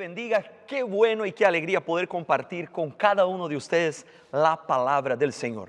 bendiga. Qué bueno y qué alegría poder compartir con cada uno de ustedes la palabra del Señor.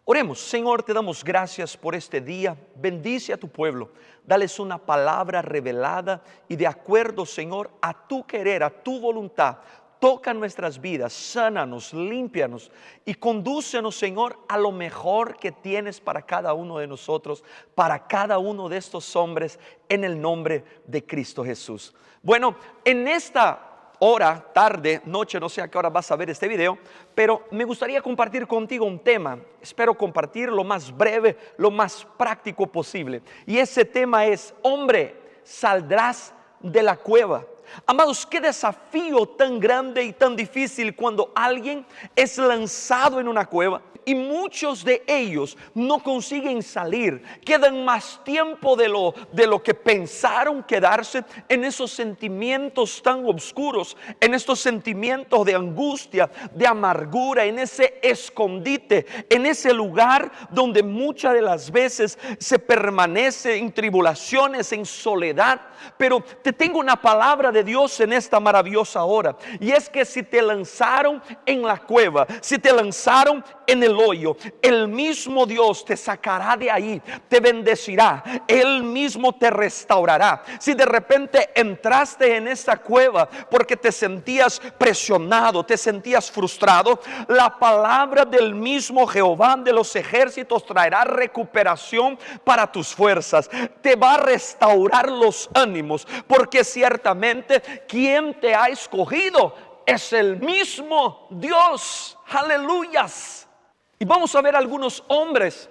Oremos. Señor, te damos gracias por este día. Bendice a tu pueblo. Dales una palabra revelada y de acuerdo, Señor, a tu querer, a tu voluntad. Toca nuestras vidas, sánanos, límpianos y condúcenos, Señor, a lo mejor que tienes para cada uno de nosotros, para cada uno de estos hombres, en el nombre de Cristo Jesús. Bueno, en esta hora, tarde, noche, no sé a qué hora vas a ver este video, pero me gustaría compartir contigo un tema. Espero compartir lo más breve, lo más práctico posible. Y ese tema es: hombre, saldrás de la cueva. Amados, qué desafío tan grande y tan difícil cuando alguien es lanzado en una cueva y muchos de ellos no consiguen salir. Quedan más tiempo de lo que pensaron quedarse en esos sentimientos tan oscuros, en estos sentimientos de angustia, de amargura, en ese escondite, en ese lugar donde muchas de las veces se permanece en tribulaciones, en soledad. Pero te tengo una palabra de Dios en esta maravillosa hora, y es que si te lanzaron en la cueva, si te lanzaron en el hoyo, el mismo Dios te sacará de ahí, te bendecirá, Él mismo te restaurará. Si de repente entraste en esa cueva porque te sentías presionado, te sentías frustrado, la palabra del mismo Jehová de los ejércitos traerá recuperación para tus fuerzas, te va a restaurar los ánimos, porque ciertamente quien te ha escogido es el mismo Dios. Aleluyas. Y vamos a ver algunos hombres,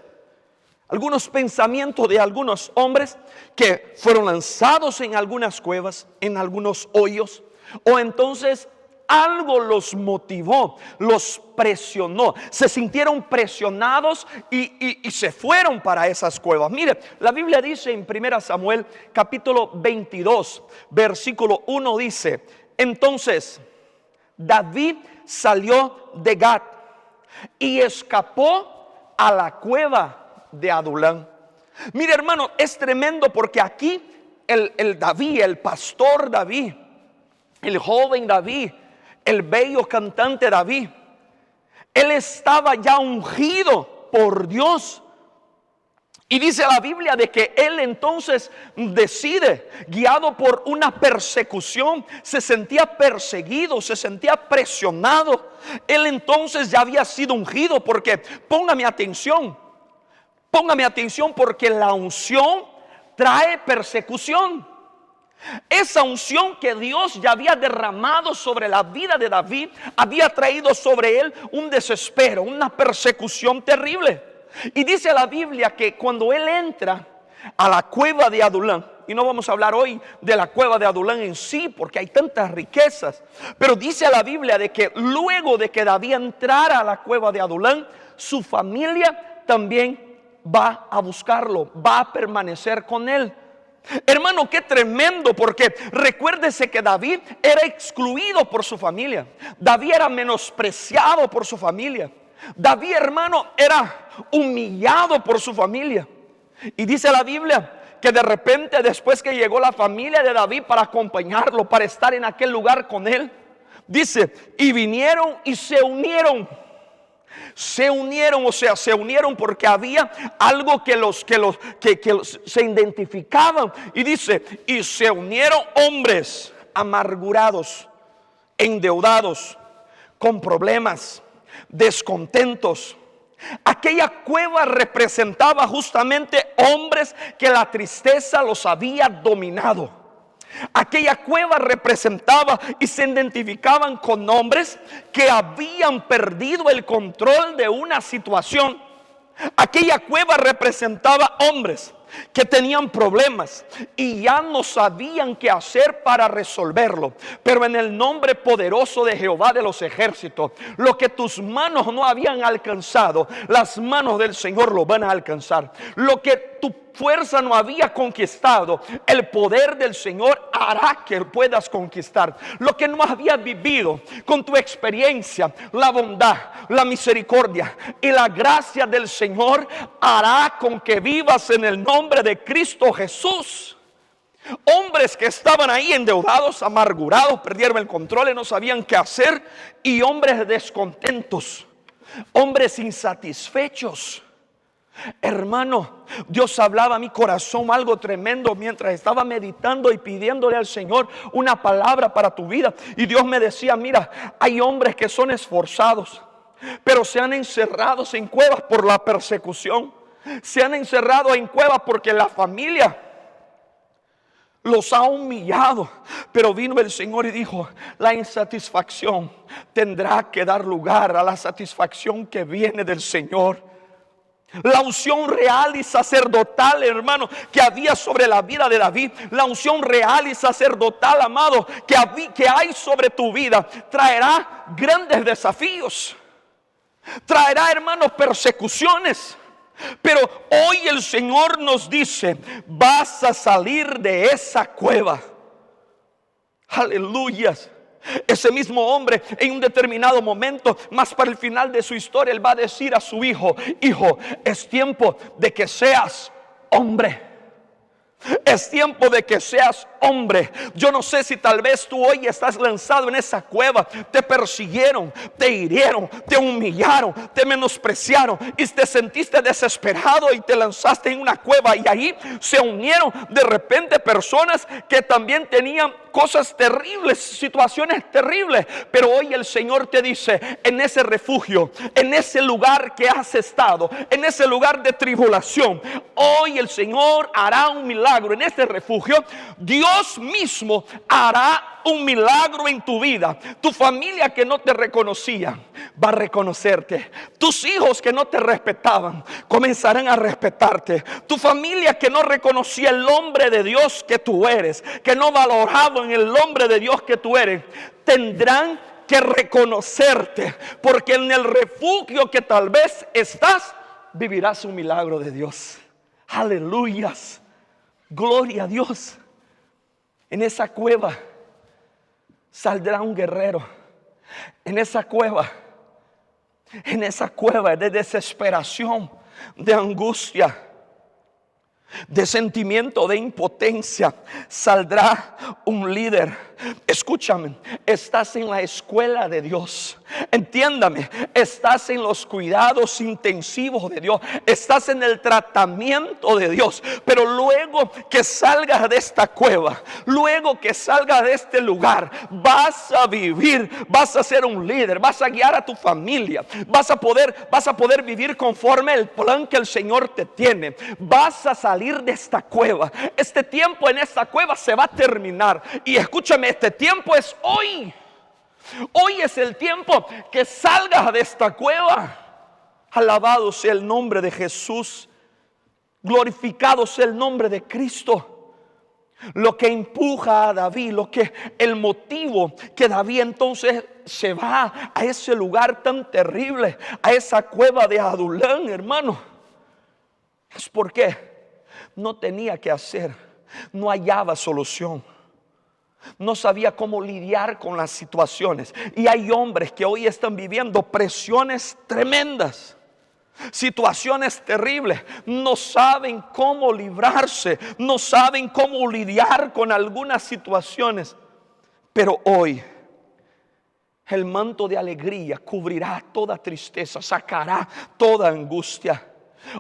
algunos pensamientos de algunos hombres que fueron lanzados en algunas cuevas, en algunos hoyos, o entonces algo los motivó, los presionó, se sintieron presionados y se fueron para esas cuevas. Mire, la Biblia dice en 1 Samuel capítulo 22, versículo 1 dice: entonces David salió de Gat y escapó a la cueva de Adulán. Mire, hermano, es tremendo porque aquí el David, el pastor David, el joven David, el bello cantante David, él estaba ya ungido por Dios. Y dice la Biblia de que él entonces decide, guiado por una persecución, se sentía perseguido, se sentía presionado. Él entonces ya había sido ungido, porque póngame atención porque la unción trae persecución. Esa unción que Dios ya había derramado sobre la vida de David había traído sobre él un desespero, una persecución terrible. Y dice la Biblia que cuando él entra a la cueva de Adulán, y no vamos a hablar hoy de la cueva de Adulán en sí, porque hay tantas riquezas, pero dice la Biblia de que luego de que David entrara a la cueva de Adulán, su familia también va a buscarlo, va a permanecer con él. Hermano, qué tremendo, porque recuérdese que David era excluido por su familia. David era menospreciado por su familia. David, hermano, era humillado por su familia. Y dice la Biblia que de repente, después que llegó la familia de David para acompañarlo, para estar en aquel lugar con él, dice, y vinieron y se unieron. Se unieron porque había algo que se identificaban. Y dice, y se unieron hombres amargurados, endeudados, con problemas, descontentos. Aquella cueva representaba justamente hombres que la tristeza los había dominado. Aquella cueva representaba y se identificaban con hombres que habían perdido el control de una situación. Aquella cueva representaba hombres que tenían problemas y ya no sabían qué hacer para resolverlo. Pero en el nombre poderoso de Jehová de los ejércitos, lo que tus manos no habían alcanzado, las manos del Señor lo van a alcanzar. Lo que tu fuerza no había conquistado, el poder del Señor hará que puedas conquistar. Lo que no habías vivido con tu experiencia, la bondad, la misericordia y la gracia del Señor hará con que vivas en el nombre de Cristo Jesús. Hombres que estaban ahí endeudados, amargurados, perdieron el control y no sabían qué hacer. Y hombres descontentos, hombres insatisfechos. Hermano, Dios hablaba a mi corazón algo tremendo mientras estaba meditando y pidiéndole al Señor una palabra para tu vida. Y Dios me decía, mira, hay hombres que son esforzados, pero se han encerrado en cuevas por la persecución. Se han encerrado en cuevas porque la familia los ha humillado. Pero vino el Señor y dijo, la insatisfacción tendrá que dar lugar a la satisfacción que viene del Señor. La unción real y sacerdotal, hermano, que había sobre la vida de David, la unción real y sacerdotal, amado, que hay sobre tu vida, traerá grandes desafíos, traerá, hermanos, persecuciones. Pero hoy el Señor nos dice, vas a salir de esa cueva. Aleluyas. Ese mismo hombre en un determinado momento, más para el final de su historia, él va a decir a su hijo, hijo, es tiempo de que seas hombre. Es tiempo de que seas hombre. Yo no sé si tal vez tú hoy estás lanzado en esa cueva. Te persiguieron, te hirieron, te humillaron, te menospreciaron y te sentiste desesperado y te lanzaste en una cueva. Y ahí se unieron de repente personas que también tenían cosas terribles, situaciones terribles. Pero hoy el Señor te dice, en ese refugio, en ese lugar que has estado, en ese lugar de tribulación, hoy el Señor hará un milagro. En este refugio, Dios mismo hará un milagro en tu vida. Tu familia que no te reconocía va a reconocerte. Tus hijos que no te respetaban comenzarán a respetarte. Tu familia que no reconocía el hombre de Dios que tú eres, que no valoraban el hombre de Dios que tú eres, tendrán que reconocerte, porque en el refugio que tal vez estás, vivirás un milagro de Dios. Aleluyas. Gloria a Dios. En esa cueva saldrá un guerrero. En esa cueva de desesperación, de angustia, de sentimiento de impotencia, saldrá un líder. Escúchame, estás en la escuela de Dios. Entiéndame, estás en los cuidados intensivos de Dios, estás en el tratamiento de Dios. Pero luego que salgas de esta cueva, luego que salgas de este lugar, vas a vivir, vas a ser un líder, vas a guiar a tu familia, vas a poder vivir conforme el plan que el Señor te tiene. Vas a salir de esta cueva. Este tiempo en esta cueva se va a terminar. Y escúchame, este tiempo es hoy. Hoy es el tiempo que salgas de esta cueva. Alabado sea el nombre de Jesús. Glorificado sea el nombre de Cristo. Lo que empuja a David, el motivo que David entonces se va a ese lugar tan terrible, a esa cueva de Adulán, hermano, es porque no tenía qué hacer, no hallaba solución. No sabía cómo lidiar con las situaciones. Y hay hombres que hoy están viviendo presiones tremendas, situaciones terribles. No saben cómo librarse, no saben cómo lidiar con algunas situaciones. Pero hoy el manto de alegría cubrirá toda tristeza, sacará toda angustia.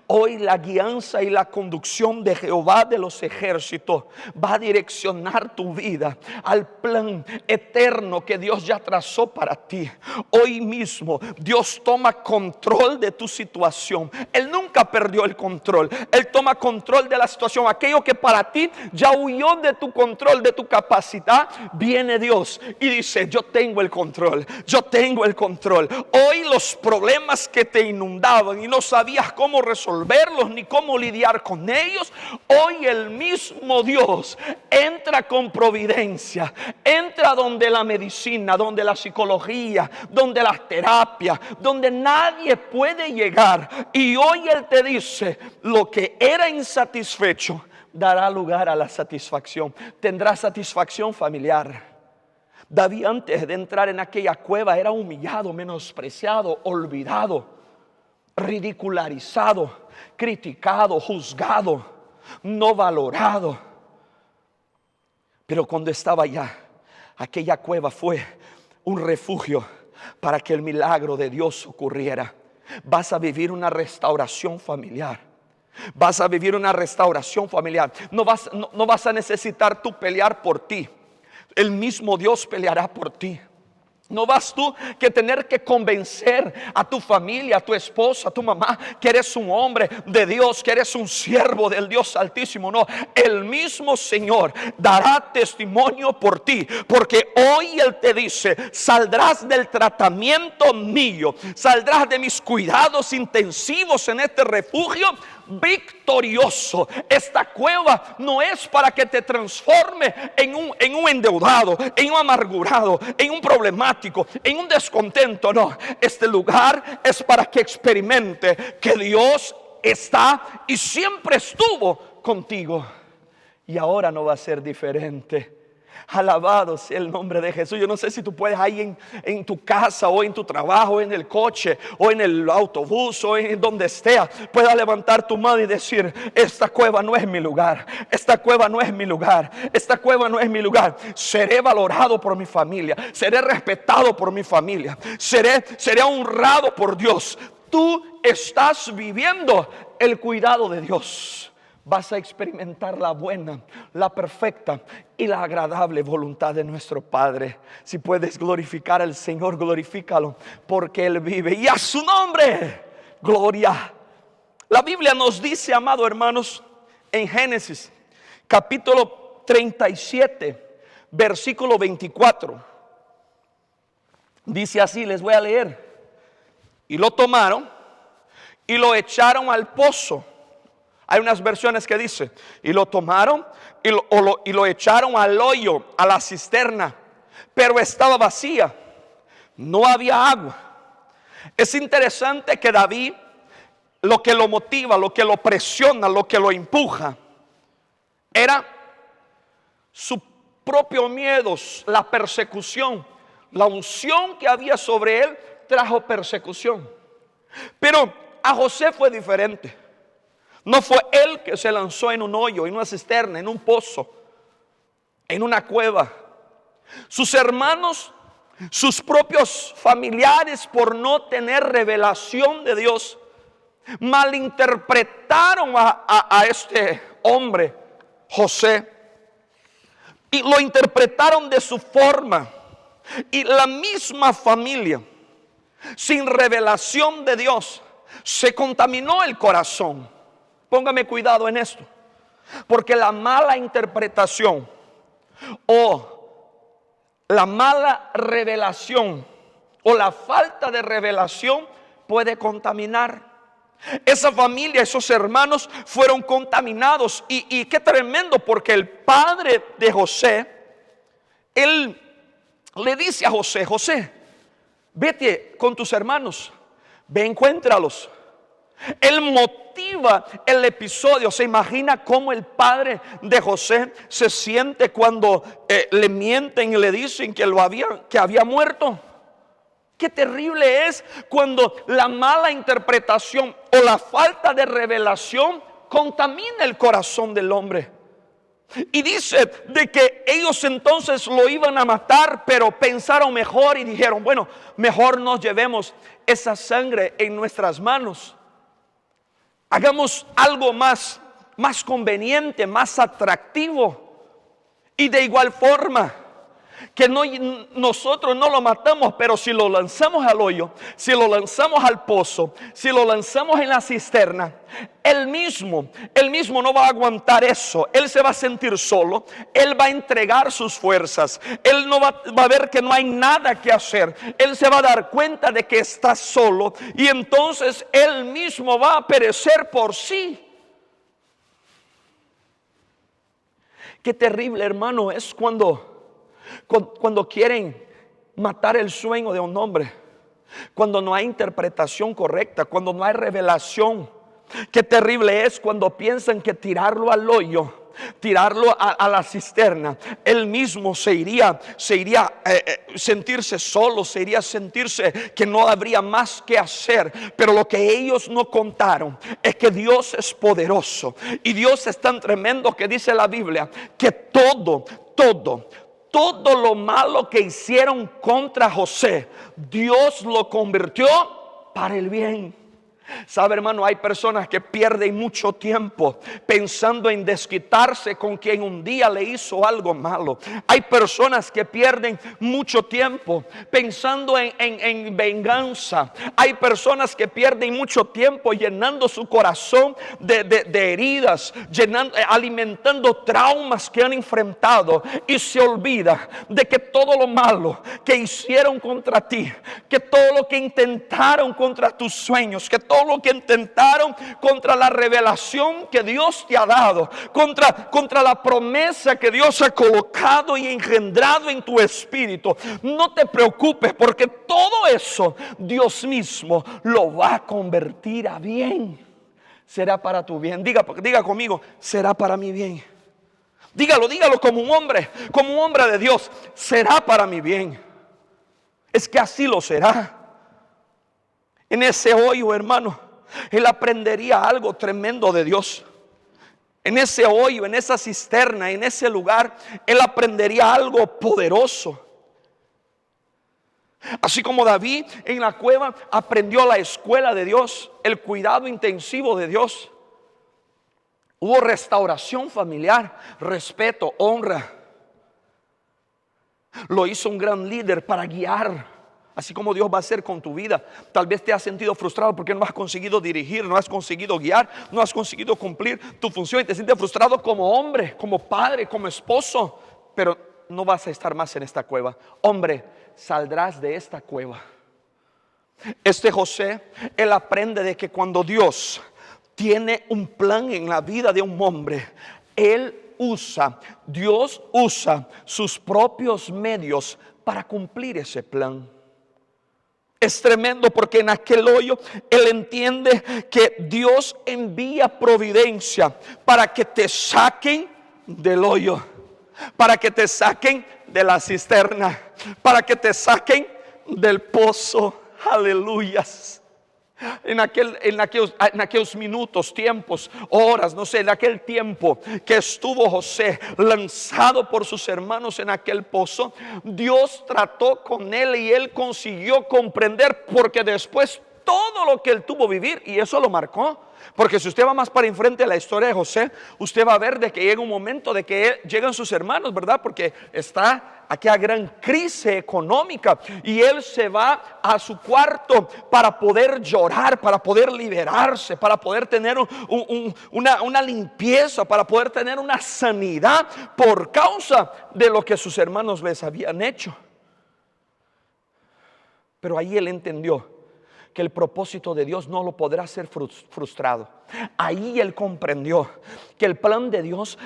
Hoy la guianza y la conducción de Jehová de los ejércitos va a direccionar tu vida al plan eterno que Dios ya trazó para ti. Hoy mismo Dios toma control de tu situación. Él nunca perdió el control. Él toma control de la situación. Aquello que para ti ya huyó de tu control, de tu capacidad, viene Dios y dice, yo tengo el control. Yo tengo el control. Hoy los problemas que te inundaban y no sabías cómo resolverlos ni cómo lidiar con ellos, hoy el mismo Dios entra con providencia, entra donde la medicina, donde la psicología, donde las terapias, donde nadie puede llegar, y hoy Él te dice, lo que era insatisfecho dará lugar a la satisfacción. Tendrá satisfacción familiar. David, antes de entrar en aquella cueva, era humillado, menospreciado, olvidado, ridicularizado, criticado, juzgado, no valorado. Pero cuando estaba allá, aquella cueva fue un refugio para que el milagro de Dios ocurriera. Vas a vivir una restauración familiar. Vas a vivir una restauración familiar. No vas a necesitar tú pelear por ti. El mismo Dios peleará por ti. No vas tú que tener que convencer a tu familia, a tu esposa, a tu mamá, que eres un hombre de Dios, que eres un siervo del Dios Altísimo. No, el mismo Señor dará testimonio por ti, porque hoy Él te dice: saldrás del tratamiento mío, saldrás de mis cuidados intensivos en este refugio victorioso. Esta cueva no es para que te transforme en un endeudado, en un amargurado, en un problemático, en un descontento. No, este lugar es para que experimente que Dios está y siempre estuvo contigo, y ahora no va a ser diferente. Alabado sea el nombre de Jesús. Yo no sé si tú puedes ahí en tu casa, o en tu trabajo, en el coche, o en el autobús, o en donde esté, puedas levantar tu mano y decir: esta cueva no es mi lugar, esta cueva no es mi lugar, esta cueva no es mi lugar. Seré valorado por mi familia, seré respetado por mi familia, seré honrado por Dios. Tú estás viviendo el cuidado de Dios. Vas a experimentar la buena, la perfecta y la agradable voluntad de nuestro Padre. Si puedes glorificar al Señor, glorifícalo, porque Él vive, y a su nombre gloria. La Biblia nos dice, amados hermanos, en Génesis capítulo 37, versículo 24. Dice así, les voy a leer: y lo tomaron y lo echaron al pozo. Hay unas versiones que dice: y lo tomaron y lo echaron al hoyo, a la cisterna, pero estaba vacía, no había agua. Es interesante que David, lo que lo motiva, lo que lo presiona, lo que lo empuja, era su propio miedo, la persecución. La unción que había sobre él trajo persecución. Pero a José fue diferente. No fue él que se lanzó en un hoyo, en una cisterna, en un pozo, en una cueva. Sus hermanos, sus propios familiares, por no tener revelación de Dios, malinterpretaron a este hombre, José, y lo interpretaron de su forma. Y la misma familia, sin revelación de Dios, se contaminó el corazón. Póngame cuidado en esto, porque la mala interpretación o la mala revelación o la falta de revelación puede contaminar. Esa familia, esos hermanos fueron contaminados, y qué tremendo, porque el padre de José, él le dice a José: José, vete con tus hermanos, ve, encuéntralos. Él motiva el episodio. Se imagina cómo el padre de José se siente cuando le mienten y le dicen que había muerto. Qué terrible es cuando la mala interpretación o la falta de revelación contamina el corazón del hombre. Y dice de que ellos entonces lo iban a matar, pero pensaron mejor y dijeron: bueno, mejor nos llevemos esa sangre en nuestras manos. Hagamos algo más conveniente, más atractivo. Y de igual forma, que nosotros no lo matamos, pero si lo lanzamos al hoyo, si lo lanzamos al pozo, si lo lanzamos en la cisterna, él mismo no va a aguantar eso. Él se va a sentir solo, él va a entregar sus fuerzas, él no va a ver que no hay nada que hacer, él se va a dar cuenta de que está solo, y entonces él mismo va a perecer por sí. Qué terrible, hermano, es cuando quieren matar el sueño de un hombre, cuando no hay interpretación correcta, cuando no hay revelación. Qué terrible es cuando piensan que tirarlo al hoyo tirarlo a la cisterna, él mismo se iría sentirse solo, se iría sentirse que no habría más que hacer. Pero lo que ellos no contaron es que Dios es poderoso, y Dios es tan tremendo que dice la Biblia que todo lo malo que hicieron contra José, Dios lo convirtió para el bien. Sabe, hermano, hay personas que pierden mucho tiempo pensando en desquitarse con quien un día le hizo algo malo. Hay personas que pierden mucho tiempo pensando en venganza. Hay personas que pierden mucho tiempo llenando su corazón de heridas, alimentando traumas que han enfrentado, y se olvida de que todo lo malo que hicieron contra ti, que todo lo que intentaron contra tus sueños, que todo lo que intentaron contra la revelación que Dios te ha dado, contra la promesa que Dios ha colocado y engendrado en tu espíritu, no te preocupes, porque todo eso Dios mismo lo va a convertir a bien. Será para tu bien. Diga conmigo, será para mi bien. Dígalo como un hombre de Dios. Será para mi bien. Es que así lo será. En ese hoyo, hermano, él aprendería algo tremendo de Dios. En ese hoyo, en esa cisterna, en ese lugar, él aprendería algo poderoso. Así como David en la cueva aprendió la escuela de Dios, el cuidado intensivo de Dios. Hubo restauración familiar, respeto, honra. Lo hizo un gran líder para guiar. Así como Dios va a hacer con tu vida. Tal vez te has sentido frustrado porque no has conseguido dirigir, no has conseguido guiar, no has conseguido cumplir tu función, y te sientes frustrado como hombre, como padre, como esposo. Pero no vas a estar más en esta cueva. Hombre, saldrás de esta cueva. Este José, él aprende de que cuando Dios tiene un plan en la vida de un hombre, Dios usa sus propios medios para cumplir ese plan. Es tremendo porque en aquel hoyo él entiende que Dios envía providencia para que te saquen del hoyo, para que te saquen de la cisterna, para que te saquen del pozo. Aleluyas. En aquellos minutos, tiempos, horas, no sé, en aquel tiempo que estuvo José lanzado por sus hermanos en aquel pozo, Dios trató con él y él consiguió comprender, porque después todo lo que él tuvo vivir, y eso lo marcó. Porque si usted va más para enfrente a la historia de José, usted va a ver de que llega un momento de que llegan sus hermanos, ¿verdad? Porque está aquella gran crisis económica, y él se va a su cuarto para poder llorar, para poder liberarse, para poder tener una limpieza, para poder tener una sanidad por causa de lo que sus hermanos les habían hecho. Pero ahí él entendió que el propósito de Dios no lo podrá ser frustrado. Ahí él comprendió que el plan de Dios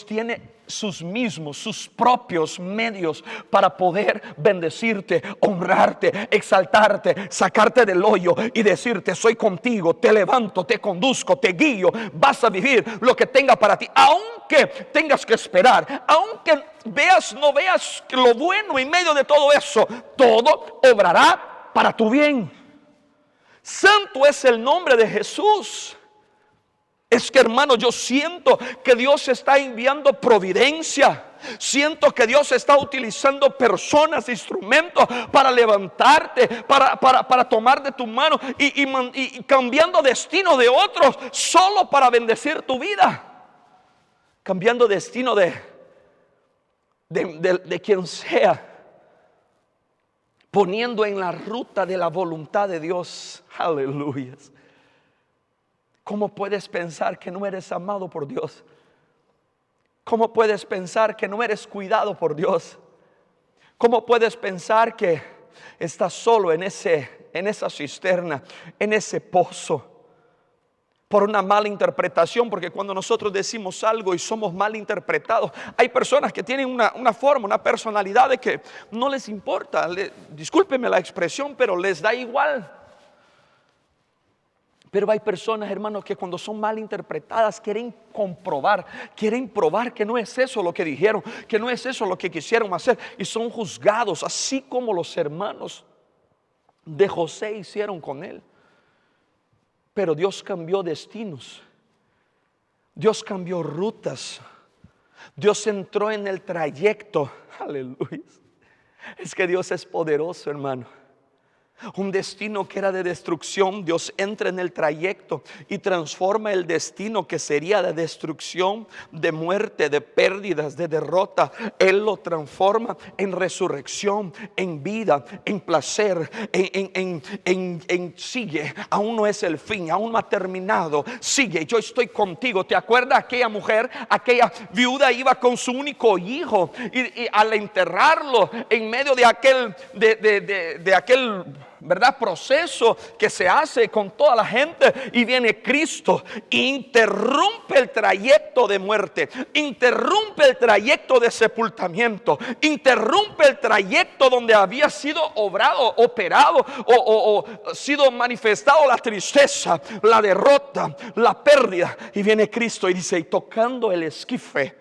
tiene sus propios medios para poder bendecirte, honrarte, exaltarte, sacarte del hoyo y decirte: soy contigo, te levanto, te conduzco, te guío, vas a vivir lo que tenga para ti. Aunque tengas que esperar, aunque no veas lo bueno en medio de todo eso, todo obrará para tu bien. Santo es el nombre de Jesús. Es que, hermano, yo siento que Dios está enviando providencia. Siento que Dios está utilizando personas, instrumentos para levantarte, para tomar de tu mano y cambiando destino de otros solo para bendecir tu vida. Cambiando destino de quien sea, poniendo en la ruta de la voluntad de Dios. Aleluya. ¿Cómo puedes pensar que no eres amado por Dios? ¿Cómo puedes pensar que no eres cuidado por Dios? ¿Cómo puedes pensar que estás solo en esa cisterna, en ese pozo? Por una mala interpretación, porque cuando nosotros decimos algo y somos mal interpretados, hay personas que tienen una forma, una personalidad de que no les importa, discúlpeme la expresión, pero les da igual. Pero hay personas, hermanos, que cuando son mal interpretadas quieren probar que no es eso lo que dijeron, que no es eso lo que quisieron hacer, y son juzgados, así como los hermanos de José hicieron con él. Pero Dios cambió destinos, Dios cambió rutas, Dios entró en el trayecto. Aleluya. Es que Dios es poderoso, hermano. Un destino que era de destrucción, Dios entra en el trayecto y transforma el destino que sería de destrucción, de muerte, de pérdidas, de derrota. Él lo transforma en resurrección, en vida, en placer, sigue. Aún no es el fin, aún no ha terminado. Sigue, yo estoy contigo. ¿Te acuerdas aquella mujer, aquella viuda iba con su único hijo y al enterrarlo en medio de aquel ¿verdad? Proceso que se hace con toda la gente, y viene Cristo, interrumpe el trayecto de muerte, interrumpe el trayecto de sepultamiento, interrumpe el trayecto donde había sido operado o sido manifestado la tristeza, la derrota, la pérdida, y viene Cristo y dice, y tocando el esquife,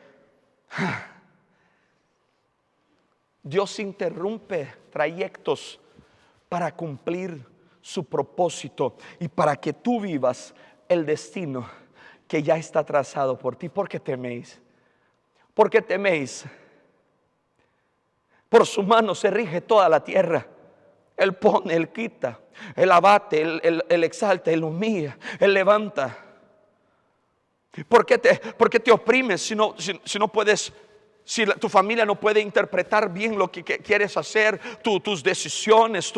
Dios interrumpe trayectos para cumplir su propósito y para que tú vivas el destino que ya está trazado por ti. ¿Por qué teméis? ¿Por qué teméis? Por su mano se rige toda la tierra. Él pone, Él quita, Él abate, Él exalta, Él humilla, Él levanta. ¿Por qué te oprimes si no puedes? Si tu familia no puede interpretar bien lo que quieres hacer, tus decisiones,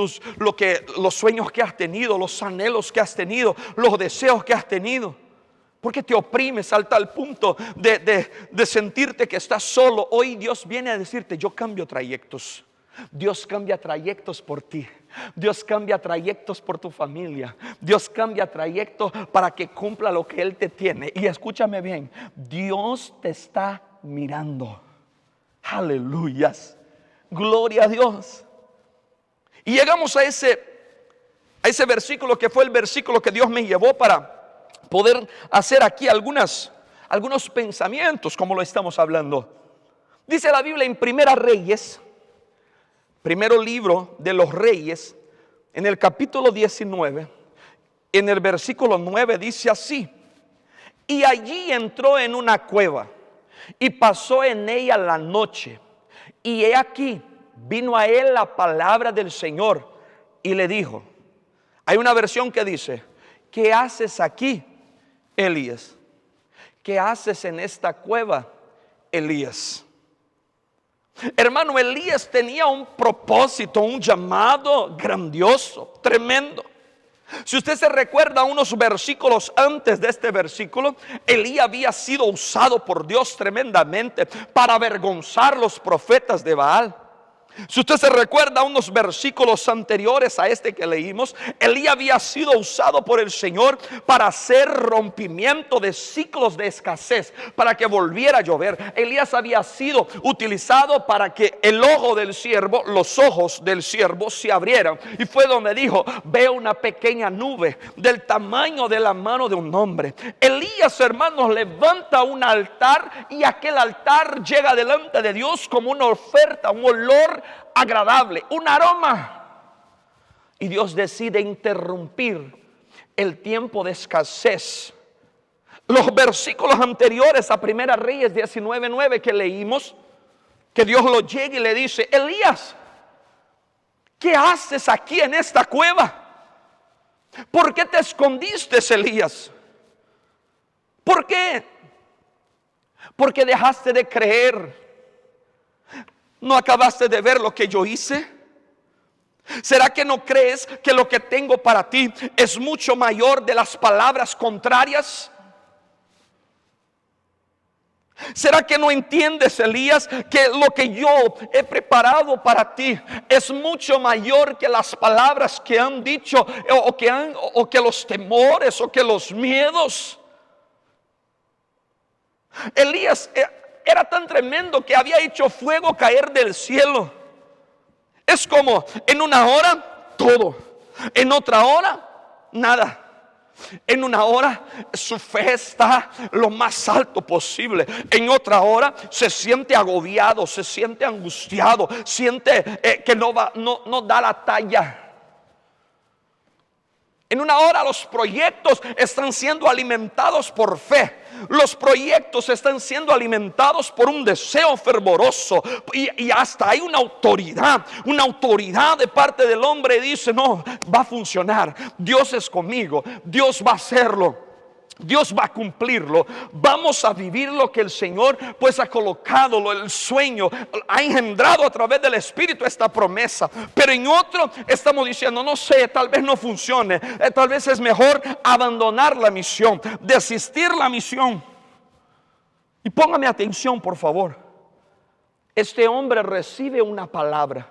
los sueños que has tenido, los anhelos que has tenido, los deseos que has tenido. ¿Por qué te oprimes al tal punto de sentirte que estás solo? Hoy Dios viene a decirte, yo cambio trayectos. Dios cambia trayectos por ti. Dios cambia trayectos por tu familia. Dios cambia trayectos para que cumpla lo que Él te tiene. Y escúchame bien, Dios te está mirando. Aleluyas, gloria a Dios. Y llegamos a ese versículo que fue el versículo que Dios me llevó para poder hacer aquí algunos pensamientos como lo estamos hablando. Dice la Biblia en Primera Reyes, primero libro de los Reyes, en el capítulo 19, en el versículo 9 dice así: y allí entró en una cueva y pasó en ella la noche, y he aquí vino a él la palabra del Señor y le dijo. Hay una versión que dice: ¿qué haces aquí, Elías? ¿Qué haces en esta cueva, Elías? Hermano, Elías tenía un propósito, un llamado grandioso, tremendo. Si usted se recuerda unos versículos antes de este versículo, Elías había sido usado por Dios tremendamente para avergonzar los profetas de Baal. Si usted se recuerda unos versículos anteriores a este que leímos, Elías había sido usado por el Señor para hacer rompimiento de ciclos de escasez, para que volviera a llover. Elías había sido utilizado para que el ojo del siervo, los ojos del siervo se abrieran. Y fue donde dijo: veo una pequeña nube del tamaño de la mano de un hombre. Elías, hermanos, levanta un altar, y aquel altar llega delante de Dios como una oferta, un olor agradable, un aroma. Y Dios decide interrumpir el tiempo de escasez. Los versículos anteriores a Primera Reyes 19:9 que leímos, que Dios lo llega y le dice: Elías, ¿qué haces aquí en esta cueva? ¿Por qué te escondiste, Elías? ¿Por qué? Porque dejaste de creer. ¿No acabaste de ver lo que yo hice? ¿Será que no crees que lo que tengo para ti es mucho mayor de las palabras contrarias? ¿Será que no entiendes, Elías, que lo que yo he preparado para ti es mucho mayor que las palabras que han dicho, o que los temores, o que los miedos? Elías era tan tremendo que había hecho fuego caer del cielo. Es como en una hora todo, en otra hora nada. En una hora su fe está lo más alto posible. En otra hora se siente agobiado, se siente angustiado, siente que no da la talla. En una hora los proyectos están siendo alimentados por fe. Los proyectos están siendo alimentados por un deseo fervoroso. Y hasta hay una autoridad de parte del hombre. Dice, no, va a funcionar. Dios es conmigo. Dios va a hacerlo. Dios va a cumplirlo. Vamos a vivir lo que el Señor pues ha colocado, el sueño, ha engendrado a través del Espíritu esta promesa. Pero en otro estamos diciendo, no sé, tal vez no funcione, tal vez es mejor abandonar la misión, desistir la misión. Y póngame atención, por favor. Este hombre recibe una palabra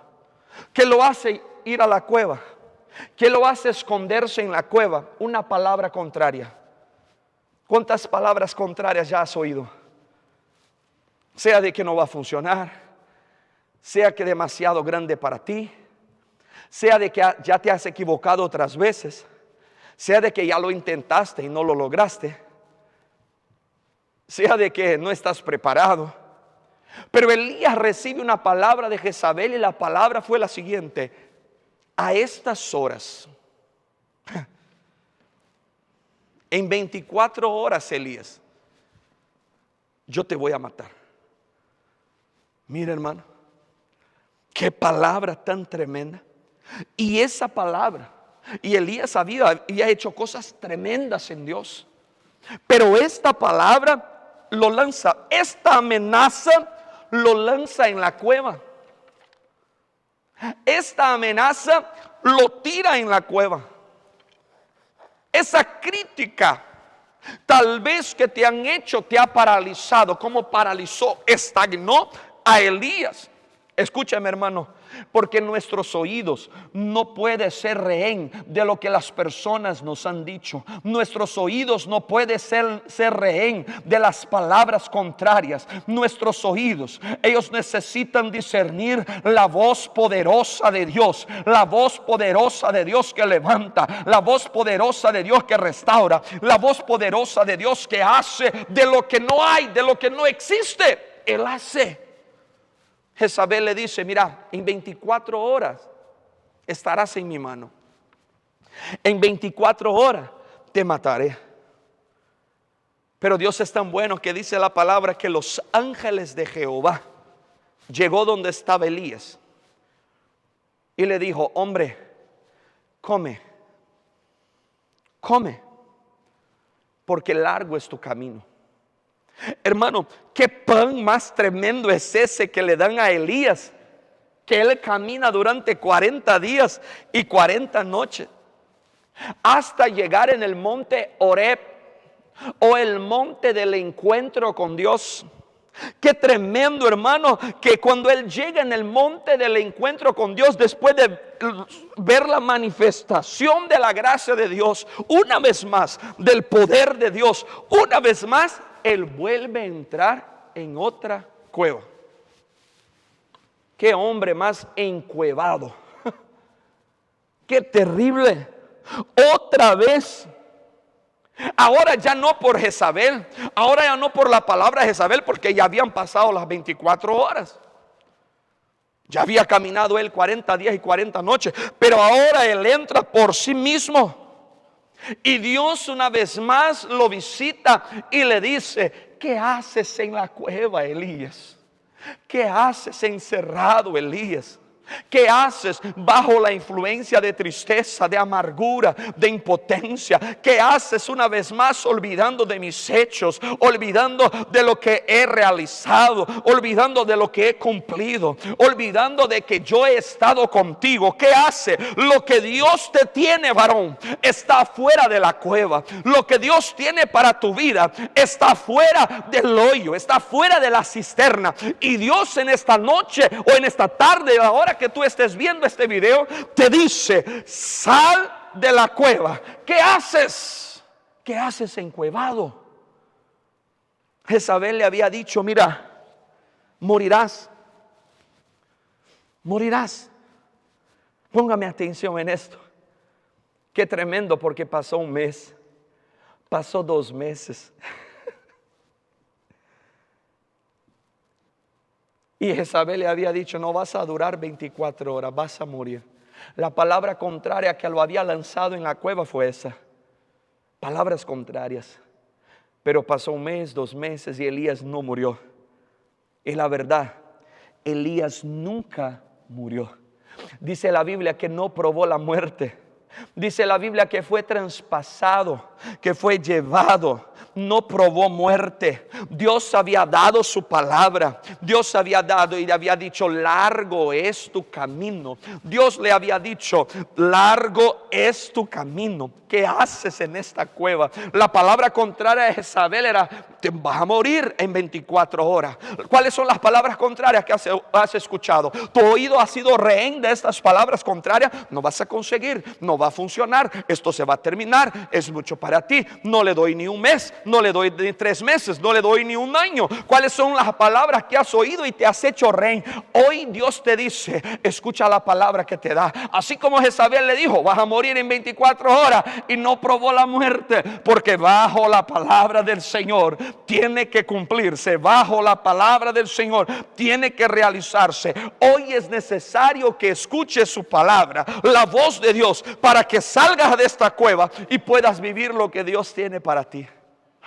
que lo hace ir a la cueva, que lo hace esconderse en la cueva, una palabra contraria. ¿Cuántas palabras contrarias ya has oído? Sea de que no va a funcionar, sea que demasiado grande para ti, sea de que ya te has equivocado otras veces, sea de que ya lo intentaste y no lo lograste, sea de que no estás preparado. Pero Elías recibe una palabra de Jezabel y la palabra fue la siguiente: a estas horas, en 24 horas, Elías, yo te voy a matar. Mira, hermano, qué palabra tan tremenda. Y esa palabra, y Elías había hecho cosas tremendas en Dios, pero esta palabra lo lanza, esta amenaza lo lanza en la cueva. Esta amenaza lo tira en la cueva. Esa crítica tal vez que te han hecho te ha paralizado. ¿Cómo paralizó? Estagnó a Elías. Escúchame, hermano, porque nuestros oídos no pueden ser rehén de lo que las personas nos han dicho. Nuestros oídos no pueden ser rehén de las palabras contrarias. Nuestros oídos, ellos necesitan discernir la voz poderosa de Dios, la voz poderosa de Dios que levanta, la voz poderosa de Dios que restaura, la voz poderosa de Dios que hace de lo que no hay, de lo que no existe. Él hace. Jezabel le dice, mira, en 24 horas estarás en mi mano. En 24 horas te mataré. Pero Dios es tan bueno que dice la palabra que los ángeles de Jehová llegó donde estaba Elías y le dijo, hombre, come, porque largo es tu camino. Hermano, qué pan más tremendo es ese que le dan a Elías, que él camina durante 40 días y 40 noches hasta llegar en el monte Horeb, o el monte del encuentro con Dios. Qué tremendo, hermano, que cuando él llega en el monte del encuentro con Dios, después de ver la manifestación de la gracia de Dios, una vez más, del poder de Dios, una vez más, él vuelve a entrar en otra cueva. Qué hombre más encuevado. Qué terrible. Otra vez. Ahora ya no por Jezabel, ahora ya no por la palabra de Jezabel, porque ya habían pasado las 24 horas. Ya había caminado él 40 días y 40 noches, pero ahora él entra por sí mismo. Y Dios una vez más lo visita y le dice, ¿qué haces en la cueva, Elías? ¿Qué haces encerrado, Elías? ¿Qué haces bajo la influencia de tristeza, de amargura, de impotencia? ¿Qué haces una vez más olvidando de mis hechos, olvidando de lo que he realizado, olvidando de lo que he cumplido, olvidando de que yo he estado contigo? ¿Qué hace? Lo que Dios te tiene, varón, está fuera de la cueva. Lo que Dios tiene para tu vida está fuera del hoyo, está fuera de la cisterna. Y Dios en esta noche o en esta tarde, ahora que tú estés viendo este video, te dice, sal de la cueva. ¿Qué haces? ¿Qué haces encuevado? Jezabel le había dicho, mira, morirás. Morirás. Póngame atención en esto. Qué tremendo, porque pasó un mes, Pasó 2 meses. Y Jezabel le había dicho: no vas a durar 24 horas, vas a morir. La palabra contraria que lo había lanzado en la cueva fue esa. Palabras contrarias. Pero pasó 1 mes, 2 meses y Elías no murió. Y la verdad, Elías nunca murió. Dice la Biblia que no probó la muerte. Dice la Biblia que fue traspasado, que fue llevado. No probó muerte. Dios había dado su palabra. Dios había dado y le había dicho: largo es tu camino. Dios le había dicho: largo es tu camino. ¿Qué haces en esta cueva? La palabra contraria de Jezabel era: te vas a morir en 24 horas. ¿Cuáles son las palabras contrarias que has escuchado? Tu oído ha sido rehén de estas palabras contrarias. No vas a conseguir, no va a funcionar, esto se va a terminar, es mucho para ti, no le doy ni 1 mes, no le doy ni 3 meses, no le doy ni 1 año. ¿Cuáles son las palabras que has oído y te has hecho rehén? Hoy Dios te dice: escucha la palabra que te da. Así como Jezabel le dijo: vas a morir en 24 horas, y no probó la muerte, porque bajo la palabra del Señor tiene que cumplirse, bajo la palabra del Señor tiene que realizarse. Hoy es necesario que escuches su palabra, la voz de Dios, para que salgas de esta cueva y puedas vivir lo que Dios tiene para ti.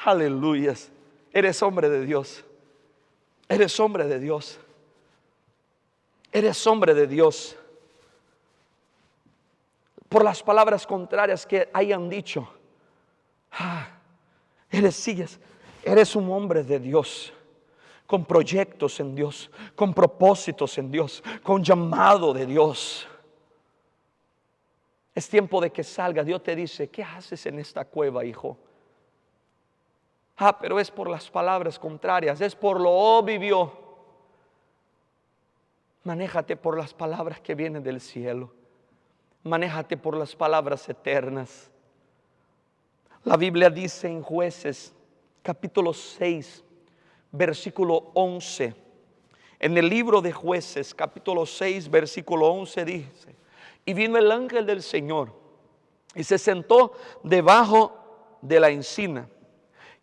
Aleluyas. Eres hombre de Dios. Eres hombre de Dios. Eres hombre de Dios. Por las palabras contrarias que hayan dicho, eres un hombre de Dios, con proyectos en Dios, con propósitos en Dios, con llamado de Dios. Es tiempo de que salgas. Dios te dice: ¿qué haces en esta cueva, hijo? Pero es por las palabras contrarias, es por lo obvio. Manéjate por las palabras que vienen del cielo. Manéjate por las palabras eternas. La Biblia dice en Jueces capítulo 6 versículo 11. En el libro de Jueces capítulo 6 versículo 11 dice: y vino el ángel del Señor y se sentó debajo de la encina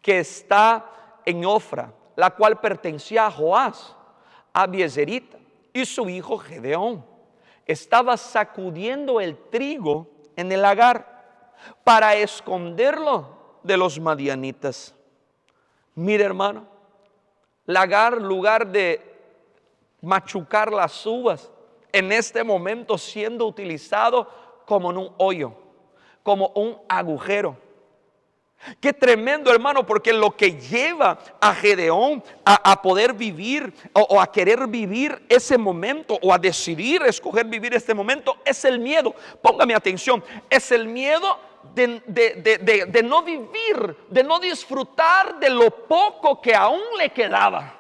que está en Ofra, la cual pertenecía a Joás, Abiezerita, y su hijo Gedeón. Estaba sacudiendo el trigo en el lagar para esconderlo de los madianitas. Mire, hermano, lagar, lugar de machucar las uvas, en este momento siendo utilizado como en un hoyo, como un agujero. Qué tremendo, hermano, porque lo que lleva a Gedeón a poder vivir o a querer vivir ese momento, o a decidir escoger vivir este momento, es el miedo. Póngame atención, es el miedo de no vivir, de no disfrutar de lo poco que aún le quedaba.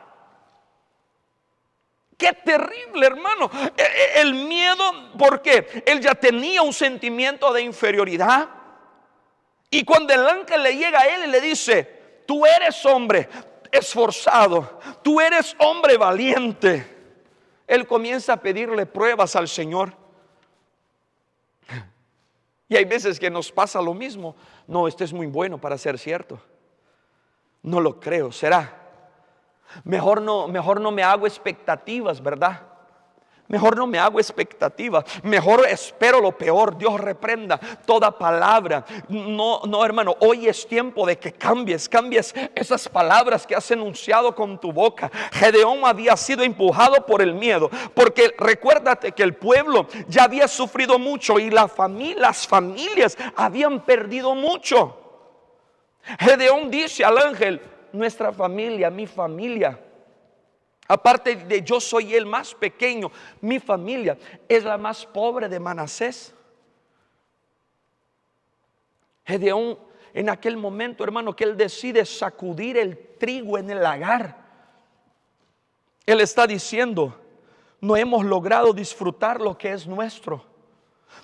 Qué terrible, hermano. El miedo, porque él ya tenía un sentimiento de inferioridad. Y cuando el ángel le llega a él y le dice: tú eres hombre esforzado, tú eres hombre valiente, él comienza a pedirle pruebas al Señor. Y hay veces que nos pasa lo mismo. No, este es muy bueno para ser cierto. No lo creo, será. Mejor no me hago expectativas, ¿verdad? Mejor no me hago expectativas. Mejor espero lo peor. Dios reprenda toda palabra. No, hermano, hoy es tiempo de que cambies esas palabras que has enunciado con tu boca. Gedeón había sido empujado por el miedo, porque recuérdate que el pueblo ya había sufrido mucho y las familias habían perdido mucho. Gedeón dice al ángel: nuestra familia, mi familia, aparte de yo soy el más pequeño, mi familia es la más pobre de Manasés. Gedeón, en aquel momento, hermano, que él decide sacudir el trigo en el lagar, él está diciendo: no hemos logrado disfrutar lo que es nuestro.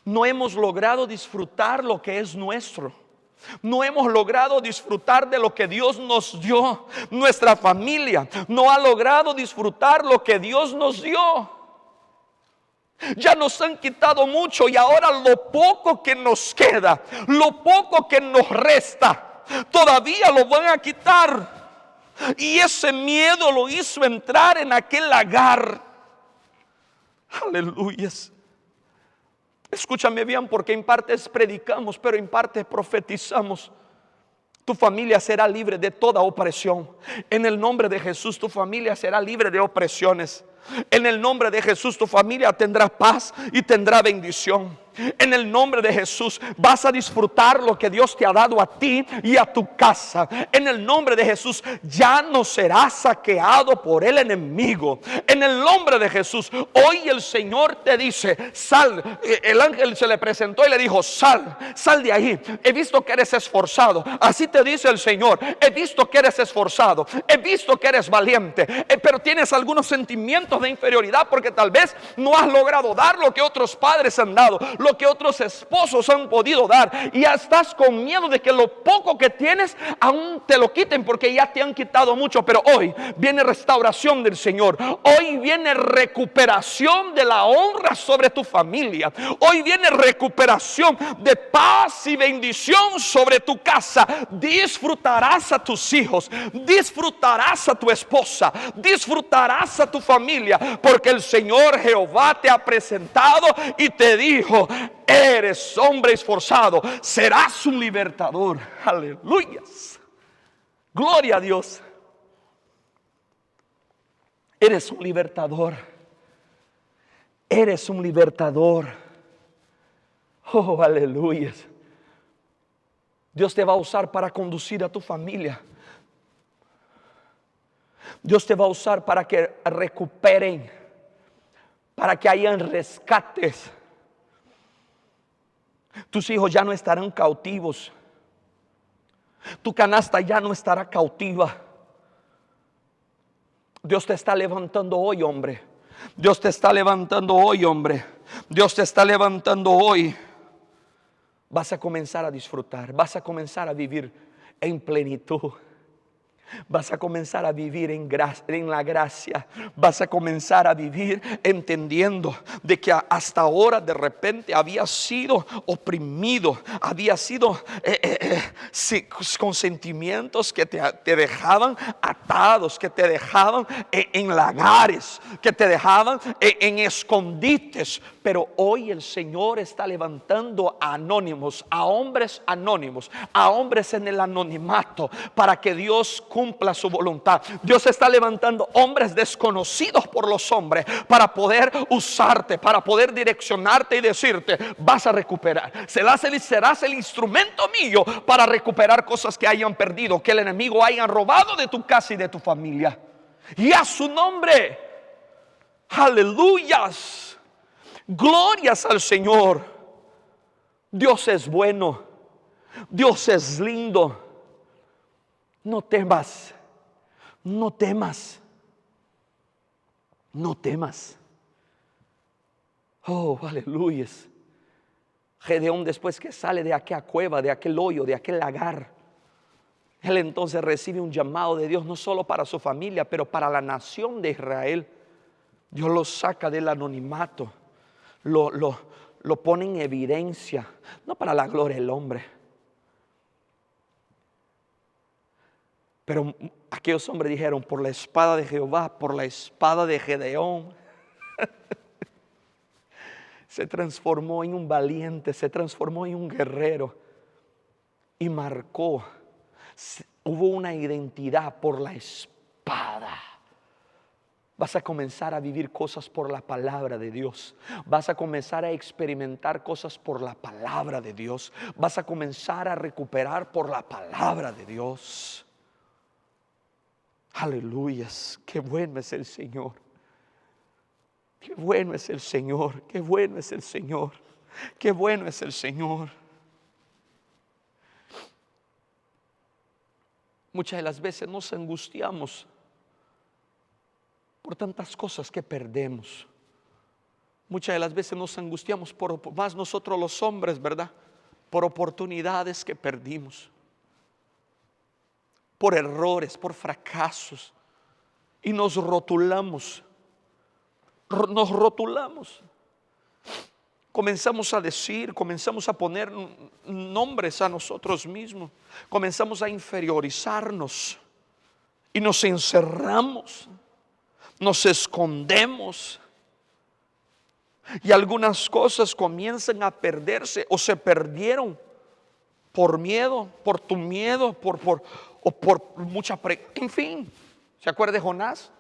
No hemos logrado disfrutar lo que es nuestro. No hemos logrado disfrutar de lo que Dios nos dio. Nuestra familia no ha logrado disfrutar lo que Dios nos dio. Ya nos han quitado mucho y ahora lo poco que nos queda, lo poco que nos resta, todavía lo van a quitar. Y ese miedo lo hizo entrar en aquel lagar. Aleluyas. Escúchame bien, porque en partes predicamos, pero en partes profetizamos. Tu familia será libre de toda opresión. En el nombre de Jesús, tu familia será libre de opresiones. En el nombre de Jesús, tu familia tendrá paz y tendrá bendición. En el nombre de Jesús vas a disfrutar lo que Dios te ha dado a ti y a tu casa. En el nombre de Jesús ya no serás saqueado por el enemigo. En el nombre de Jesús, hoy el Señor te dice: sal. El ángel se le presentó y le dijo: sal de ahí. He visto que eres esforzado. Así te dice el Señor: he visto que eres esforzado, he visto que eres valiente, pero tienes algunos sentimientos de inferioridad porque tal vez no has logrado dar lo que otros padres han dado, lo que otros esposos han podido dar, y ya estás con miedo de que lo poco que tienes aún te lo quiten, porque ya te han quitado mucho. Pero hoy viene restauración del Señor. Hoy viene recuperación de la honra sobre tu familia. Hoy viene recuperación de paz y bendición sobre tu casa. Disfrutarás a tus hijos, disfrutarás a tu esposa, disfrutarás a tu familia, porque el Señor Jehová te ha presentado y te dijo: eres hombre esforzado, serás un libertador. Aleluyas. Gloria a Dios. Eres un libertador. Eres un libertador. Oh, aleluyas. Dios te va a usar para conducir a tu familia. Dios te va a usar para que recuperen, para que hayan rescates. Tus hijos ya no estarán cautivos. Tu canasta ya no estará cautiva. Dios te está levantando hoy, hombre. Dios te está levantando hoy, hombre. Dios te está levantando hoy. Vas a comenzar a disfrutar. Vas a comenzar a vivir en plenitud. Vas a comenzar a vivir en la gracia. Vas a comenzar a vivir entendiendo de que hasta ahora de repente había sido oprimido, había sido con sentimientos que te dejaban atados, que te dejaban en lagares, que te dejaban en escondites. Pero hoy el Señor está levantando a anónimos, a hombres en el anonimato, para que Dios cumpla su voluntad. Dios está levantando hombres desconocidos por los hombres para poder usarte, para poder direccionarte y decirte: vas a recuperar. Serás el instrumento mío para recuperar cosas que hayan perdido, que el enemigo haya robado de tu casa y de tu familia. Y a su nombre, aleluyas. Glorias al Señor. Dios es bueno. Dios es lindo. No temas. No temas. No temas. Oh, aleluyas. Gedeón, después que sale de aquella cueva, de aquel hoyo, de aquel lagar, él entonces recibe un llamado de Dios, no solo para su familia, pero para la nación de Israel. Dios lo saca del anonimato. Lo pone en evidencia, no para la gloria del hombre. Pero aquellos hombres dijeron: por la espada de Jehová, por la espada de Gedeón. Se transformó en un valiente, se transformó en un guerrero y marcó. Hubo una identidad por la espada. Vas a comenzar a vivir cosas por la palabra de Dios. Vas a comenzar a experimentar cosas por la palabra de Dios. Vas a comenzar a recuperar por la palabra de Dios. Aleluyas. Qué bueno es el Señor. Qué bueno es el Señor. Qué bueno es el Señor. Qué bueno es el Señor. Muchas de las veces nos angustiamos por tantas cosas que perdemos. Muchas de las veces nos angustiamos por más nosotros los hombres, ¿verdad? Por oportunidades que perdimos, por errores, por fracasos, y nos rotulamos. comenzamos a decir, comenzamos a poner nombres a nosotros mismos, comenzamos a inferiorizarnos y nos encerramos, nos escondemos. Y algunas cosas comienzan a perderse o se perdieron por miedo, por tu miedo, o por mucha en fin. ¿Se acuerda de Jonás?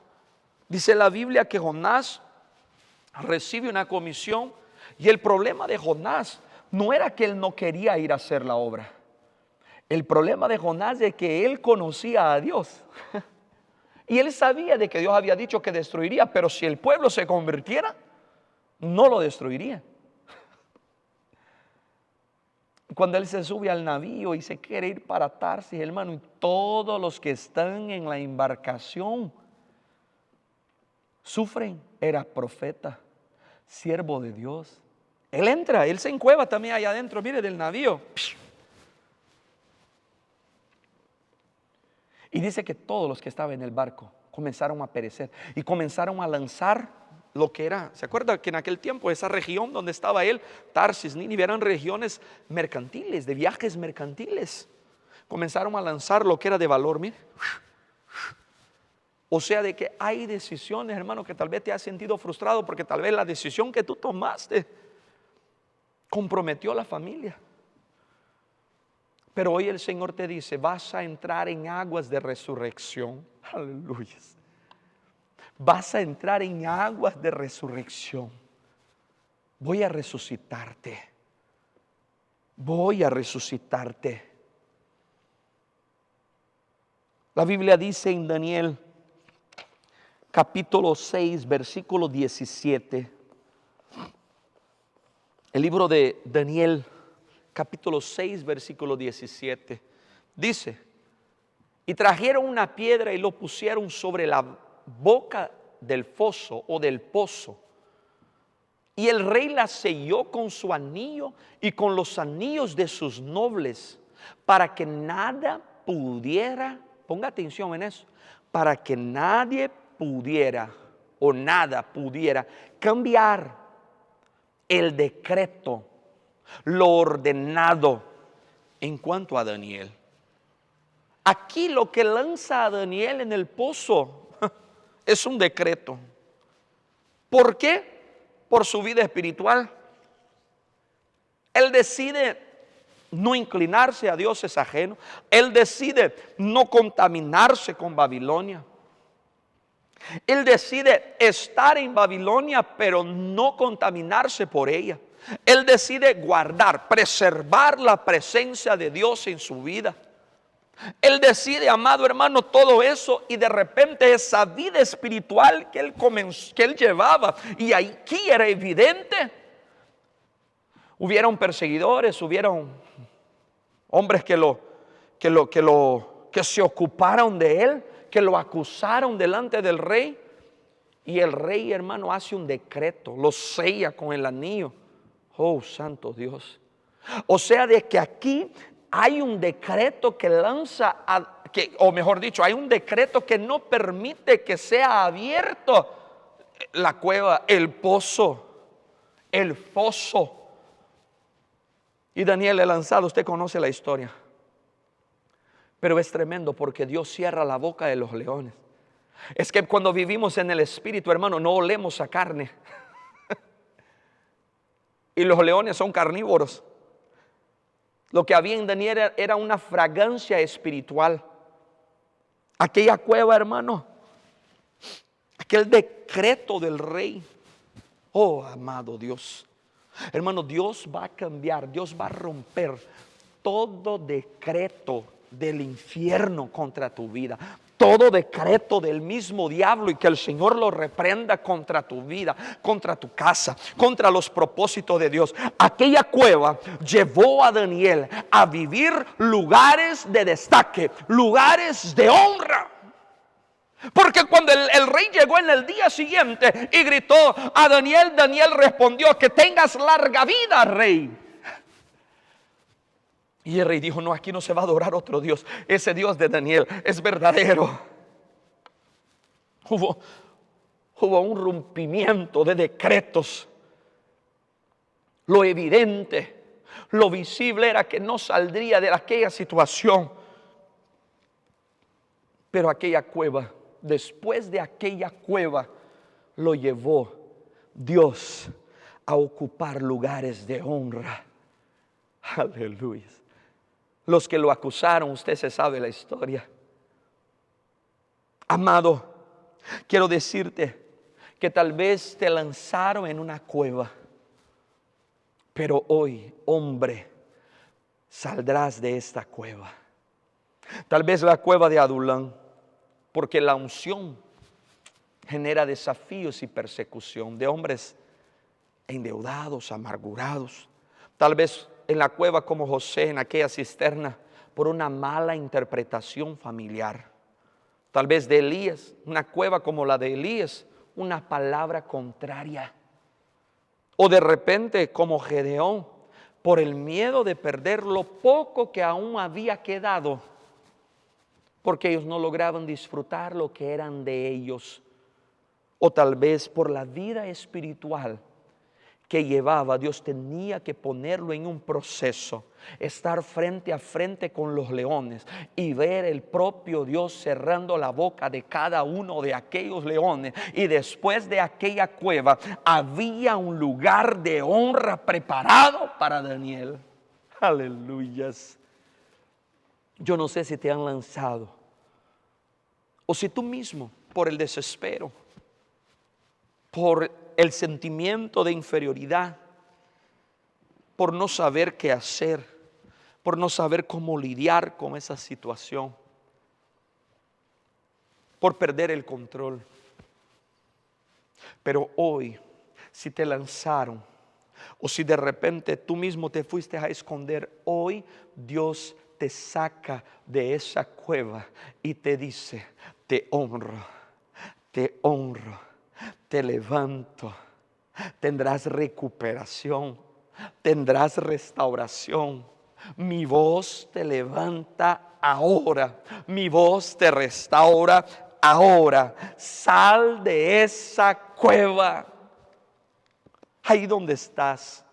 Dice la Biblia que Jonás recibe una comisión, y el problema de Jonás no era que él no quería ir a hacer la obra. El problema de Jonás es que él conocía a Dios. Y él sabía de que Dios había dicho que destruiría, pero si el pueblo se convirtiera, no lo destruiría. Cuando él se sube al navío y se quiere ir para Tarsis, hermano, y todos los que están en la embarcación sufren. Era profeta, siervo de Dios. Él entra, él se encueva también allá adentro, mire, del navío. Y dice que todos los que estaban en el barco comenzaron a perecer y comenzaron a lanzar lo que era. ¿Se acuerda que en aquel tiempo esa región donde estaba él, Tarsis, Nínive, eran regiones mercantiles, de viajes mercantiles? Comenzaron a lanzar lo que era de valor, mire. O sea, de que hay decisiones, hermano, que tal vez te has sentido frustrado porque tal vez la decisión que tú tomaste comprometió a la familia. Pero hoy el Señor te dice, vas a entrar en aguas de resurrección. Aleluya. Vas a entrar en aguas de resurrección. Voy a resucitarte. Voy a resucitarte. La Biblia dice en Daniel capítulo 6, versículo 17. El libro de Daniel, capítulo 6, versículo 17. Dice: y trajeron una piedra y lo pusieron sobre la boca del foso o del pozo. Y el rey la selló con su anillo y con los anillos de sus nobles, para que nada pudiera, ponga atención en eso, para que nadie pudiera o nada pudiera cambiar el decreto, lo ordenado en cuanto a Daniel. Aquí lo que lanza a Daniel en el pozo es un decreto. ¿Por qué? Por su vida espiritual. Él decide no inclinarse a dioses ajenos. Él decide no contaminarse con Babilonia. Él decide estar en Babilonia, pero no contaminarse por ella. Él decide guardar, preservar la presencia de Dios en su vida. Él decide, amado hermano, todo eso, y de repente esa vida espiritual que él llevaba, y aquí era evidente. Hubieron perseguidores, hubieron hombres que se ocuparon de él, que lo acusaron delante del rey. Y el rey, hermano, hace un decreto, lo sella con el anillo. Oh, santo Dios. O sea, de que aquí hay un decreto que lanza, o mejor dicho, hay un decreto que no permite que sea abierto la cueva, el pozo, el foso. Y Daniel es lanzado, usted conoce la historia. Pero es tremendo porque Dios cierra la boca de los leones. Es que cuando vivimos en el Espíritu, hermano, no olemos a carne. Y los leones son carnívoros. Lo que había en Daniel era una fragancia espiritual. Aquella cueva, hermano, aquel decreto del rey. Oh, amado Dios. Hermano, Dios va a cambiar, Dios va a romper todo decreto del infierno contra tu vida, todo decreto del mismo diablo, y que el Señor lo reprenda contra tu vida, contra tu casa, contra los propósitos de Dios. Aquella cueva llevó a Daniel a vivir lugares de destaque, lugares de honra. Porque cuando el rey llegó en el día siguiente y gritó a Daniel, Daniel respondió: que tengas larga vida, rey. Y el rey dijo: no, aquí no se va a adorar otro Dios. Ese Dios de Daniel es verdadero. Hubo un rompimiento de decretos. Lo evidente, lo visible era que no saldría de aquella situación. Pero aquella cueva, después de aquella cueva, lo llevó Dios a ocupar lugares de honra. Aleluya. Los que lo acusaron, usted se sabe la historia. Amado, quiero decirte que tal vez te lanzaron en una cueva, pero hoy, hombre, saldrás de esta cueva. Tal vez la cueva de Adulán, porque la unción genera desafíos y persecución de hombres endeudados, amargurados. Tal vez en la cueva como José, en aquella cisterna, por una mala interpretación familiar. Tal vez de Elías, una cueva como la de Elías, una palabra contraria. O de repente como Gedeón, por el miedo de perder lo poco que aún había quedado, porque ellos no lograban disfrutar lo que eran de ellos. O tal vez por la vida espiritual que llevaba, Dios tenía que ponerlo en un proceso, estar frente a frente con los leones y ver el propio Dios cerrando la boca de cada uno de aquellos leones. Y después de aquella cueva había un lugar de honra preparado para Daniel. Aleluyas. Yo no sé si te han lanzado o si tú mismo, por el desespero, por el sentimiento de inferioridad, por no saber qué hacer, por no saber cómo lidiar con esa situación, por perder el control. Pero hoy, si te lanzaron o si de repente tú mismo te fuiste a esconder, hoy Dios te saca de esa cueva y te dice: te honro, te levanto, tendrás recuperación, tendrás restauración. Mi voz te levanta ahora, mi voz te restaura ahora. Sal de esa cueva. Ahí donde estás,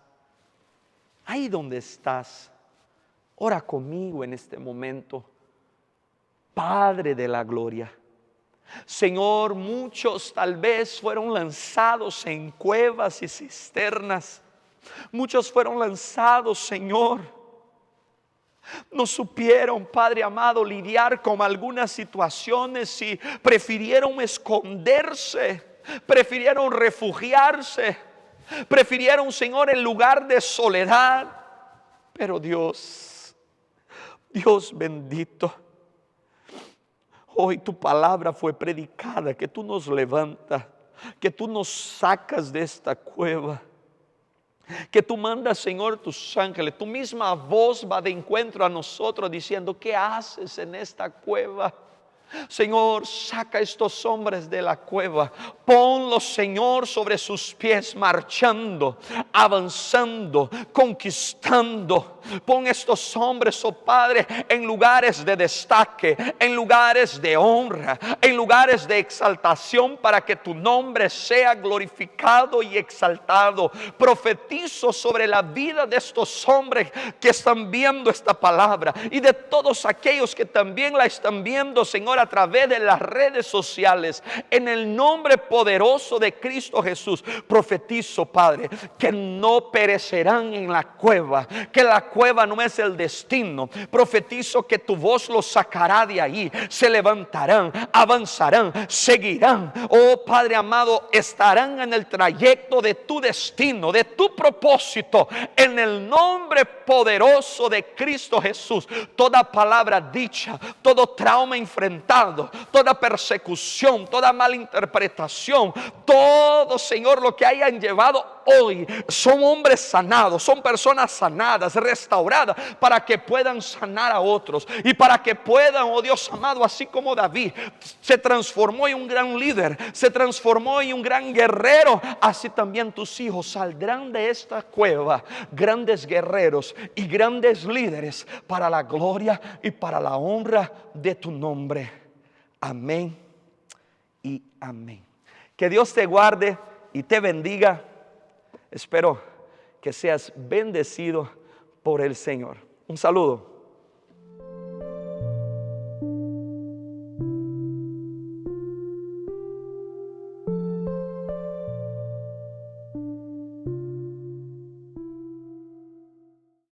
ora conmigo en este momento. Padre de la gloria, Señor, muchos tal vez fueron lanzados en cuevas y cisternas. Muchos fueron lanzados, Señor. No supieron, Padre amado, lidiar con algunas situaciones y prefirieron esconderse, prefirieron refugiarse, prefirieron, Señor, el lugar de soledad. Pero Dios bendito, hoy tu palabra fue predicada, que tú nos levantas, que tú nos sacas de esta cueva, que tú mandas, Señor, tus ángeles. Tu misma voz va de encuentro a nosotros diciendo: ¿qué haces en esta cueva? Señor, saca a estos hombres de la cueva. Ponlos, Señor, sobre sus pies, marchando, avanzando, conquistando. Pon estos hombres, oh Padre, en lugares de destaque, en lugares de honra, en lugares de exaltación, para que tu nombre sea glorificado y exaltado. Profetizo sobre la vida de estos hombres que están viendo esta palabra y de todos aquellos que también la están viendo, Señor, a través de las redes sociales. En el nombre poderoso de Cristo Jesús, profetizo, Padre, que no perecerán en la cueva, que la cueva no es el destino. Profetizo que tu voz los sacará de ahí. Se levantarán, avanzarán, seguirán. Oh Padre amado, estarán en el trayecto de tu destino, de tu propósito. En el nombre poderoso de Cristo Jesús, toda palabra dicha, todo trauma enfrentado, toda persecución, toda malinterpretación, todo, Señor, lo que hayan llevado hoy, son hombres sanados, son personas sanadas, restauradas, para que puedan sanar a otros y para que puedan, oh Dios amado, así como David se transformó en un gran líder, se transformó en un gran guerrero, así también tus hijos saldrán de esta cueva grandes guerreros y grandes líderes para la gloria y para la honra de tu nombre. Amén y amén. Que Dios te guarde y te bendiga. Espero que seas bendecido por el Señor. Un saludo.